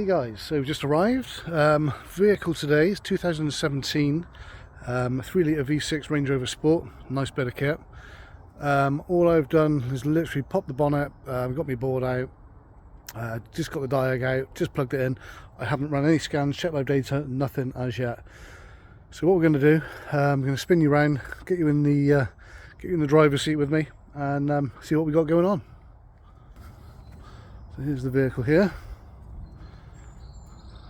guys, so we've just arrived. Vehicle today is 2017 3-litre V6 Range Rover Sport. Nice bit of kit. All I've done is literally pop the bonnet, got my board out, just got the diag out, just plugged it in. I haven't run any scans, checked live data, nothing as yet. So what we're going to do, I'm going to spin you around, get you in the driver's seat with me, and see what we got going on. So here's the vehicle here.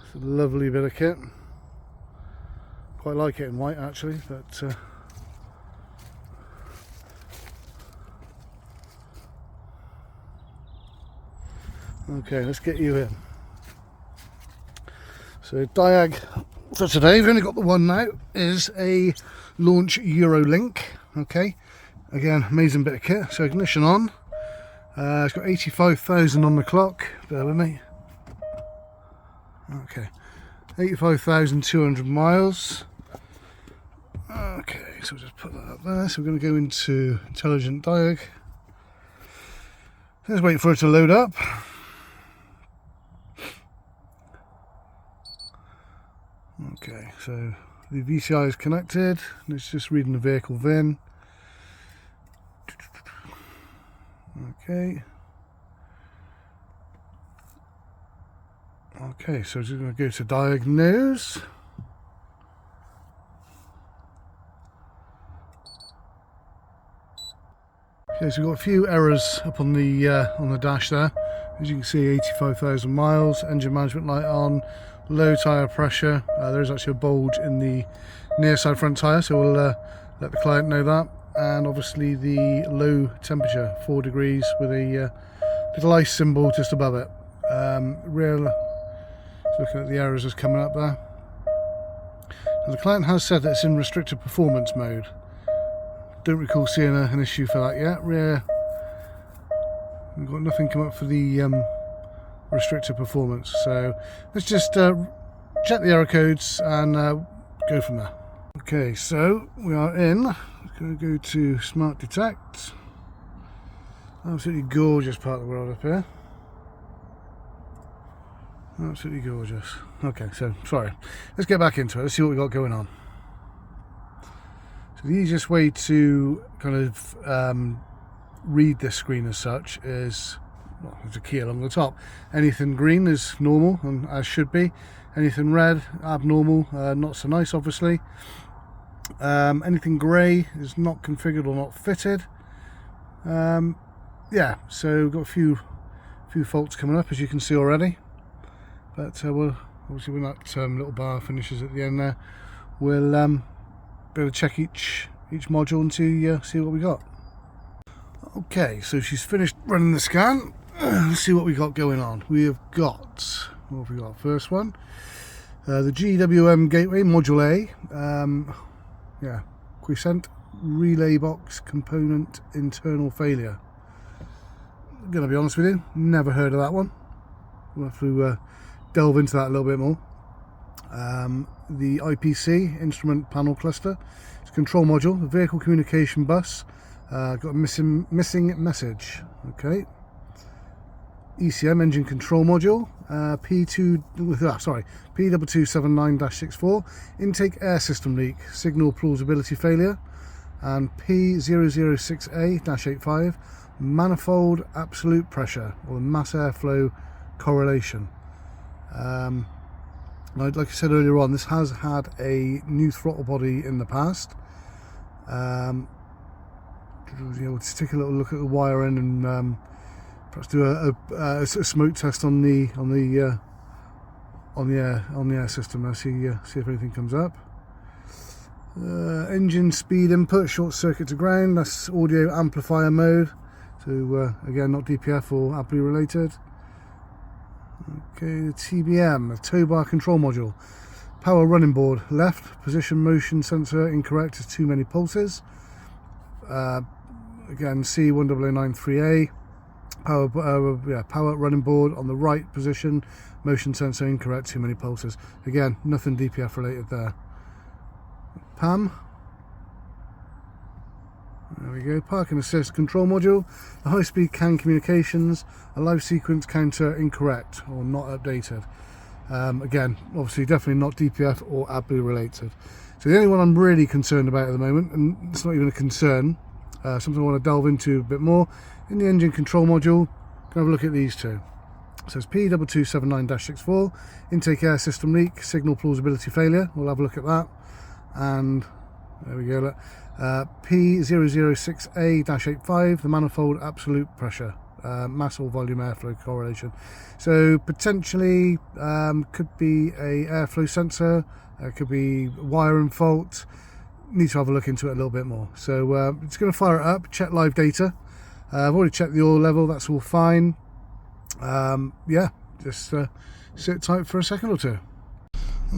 It's a lovely bit of kit. Quite like it in white actually, but okay, let's get you in. So diag for today, we've only got the one now, is a Launch Eurolink. Okay, again, amazing bit of kit. So ignition on. It's got 85,000 on the clock. Bear with me. Okay, 85,200 miles. Okay, so we'll just put that up there. So we're going to go into intelligent diag. Let's wait for it to load up. Okay, so the VCI is connected. It's just reading the vehicle VIN. Okay. Okay, so we're just going to go to diagnose. Okay, so we've got a few errors up on the dash there. As you can see, 85,000 miles, engine management light on, low tyre pressure. There is actually a bulge in the near side front tyre, so we'll let the client know that. And obviously the low temperature, 4 degrees, with a little ice symbol just above it. Looking at the errors that's coming up there. Now, the client has said that it's in restricted performance mode. Don't recall seeing an issue for that yet. Rear, we've got nothing come up for the restricted performance. So let's just check the error codes and go from there. Okay, so we are in. Going to go to Smart Detect. Absolutely gorgeous part of the world up here. Absolutely gorgeous. Okay, so sorry. Let's get back into it. Let's see what we got going on. So the easiest way to kind of read this screen as such is, well, there's a key along the top. Anything green is normal and as should be. Anything red, abnormal, not so nice obviously. Anything grey is not configured or not fitted. Yeah, so we've got a few faults coming up, as you can see already. But we'll obviously, when that little bar finishes at the end there, we'll be able to check each module and see what we got. Okay, so she's finished running the scan. Let's see what we got going on. We have got, what have we got? First one, the GWM gateway module A. Yeah, Quiescent relay box component internal failure. I'm gonna be honest with you, never heard of that one. We'll have to delve into that a little bit more. The IPC instrument panel cluster, it's a control module, the vehicle communication bus, got a missing message. Okay. ECM engine control module, P2279-64 intake air system leak, signal plausibility failure, and P006A-85 manifold absolute pressure or mass airflow correlation. Like I said earlier on, this has had a new throttle body in the past. We'll just take a little look at the wire end and perhaps do a smoke test on the air system. Let's see if anything comes up. Engine speed input, short circuit to ground. That's audio amplifier mode. So again, not DPF or Apple related. Okay, the TBM, the tow bar control module. Power running board left, position motion sensor incorrect, is too many pulses. Again, C10093A. Power running board on the right position, motion sensor incorrect, too many pulses. Again, nothing DPF related there. PAM. There we go, parking assist control module, the high speed CAN communications, a live sequence counter incorrect or not updated. Again, obviously definitely not DPF or AdBlue related. So the only one I'm really concerned about at the moment, and it's not even a concern, something I want to delve into a bit more, in the engine control module, can have a look at these two. So it's P2279-64, intake air system leak, signal plausibility failure. We'll have a look at that. And there we go, look. P006A-85, the manifold absolute pressure, mass or volume airflow correlation. So potentially could be a airflow sensor, could be wiring fault. Need to have a look into it a little bit more. So it's going to fire it up, check live data. I've already checked the oil level, that's all fine. Yeah, just sit tight for a second or two.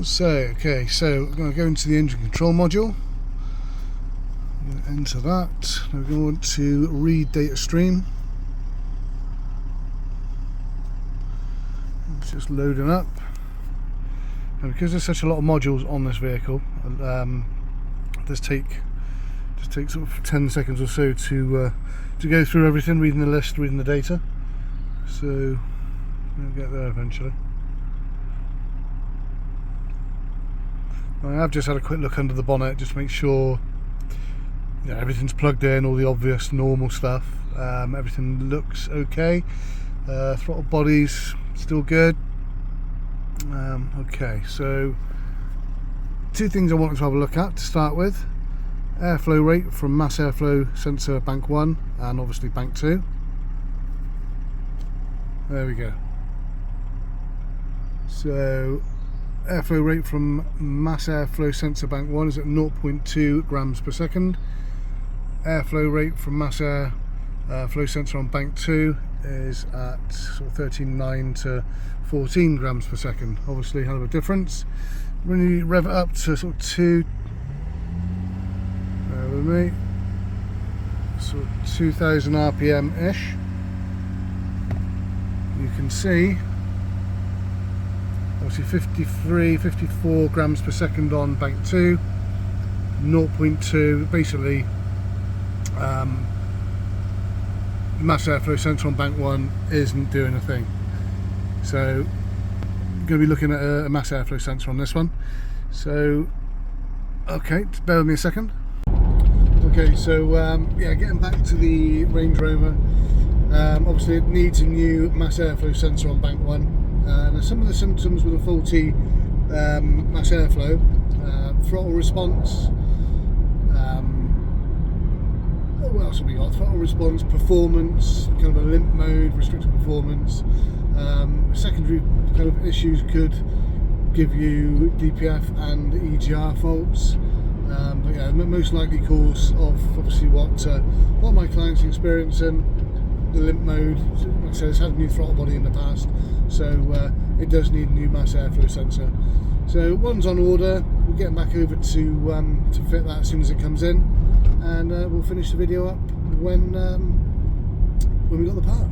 So, okay, so we're going to go into the engine control module. I'm going to enter that. Now we're going to want to read data stream. It's just loading up. And because there's such a lot of modules on this vehicle, just take sort of 10 seconds or so to go through everything, reading the list, reading the data. So we'll get there eventually. I have just had a quick look under the bonnet just to make sure, you know, everything's plugged in, all the obvious normal stuff. Everything looks okay. Throttle body's still good. Okay, so two things I wanted to have a look at to start with. Airflow rate from mass airflow sensor bank 1 and obviously bank 2. There we go. So airflow rate from mass airflow sensor bank 1 is at 0.2 grams per second. Airflow rate from mass air flow sensor on bank 2 is at sort of 13.9 to 14 grams per second. Obviously, hell of a difference. When you rev it up to sort of 2, bear with me, sort of 2000 RPM ish, you can see obviously 54 grams per second on bank 2, 0.2, basically mass airflow sensor on bank 1 isn't doing a thing. So I'm going to be looking at a mass airflow sensor on this one. So okay, just bear with me a second. Okay, so yeah, getting back to the Range Rover, obviously it needs a new mass airflow sensor on bank 1. Now some of the symptoms with a faulty mass airflow, throttle response, what else have we got? Throttle response, performance, kind of a limp mode, restricted performance. Secondary kind of issues could give you DPF and EGR faults. But yeah, most likely cause of obviously what my client's experiencing, the limp mode. Like I said, it's had a new throttle body in the past, so it does need a new mass airflow sensor. So one's on order. We're getting back over to fit that as soon as it comes in, and we'll finish the video up when we got the part.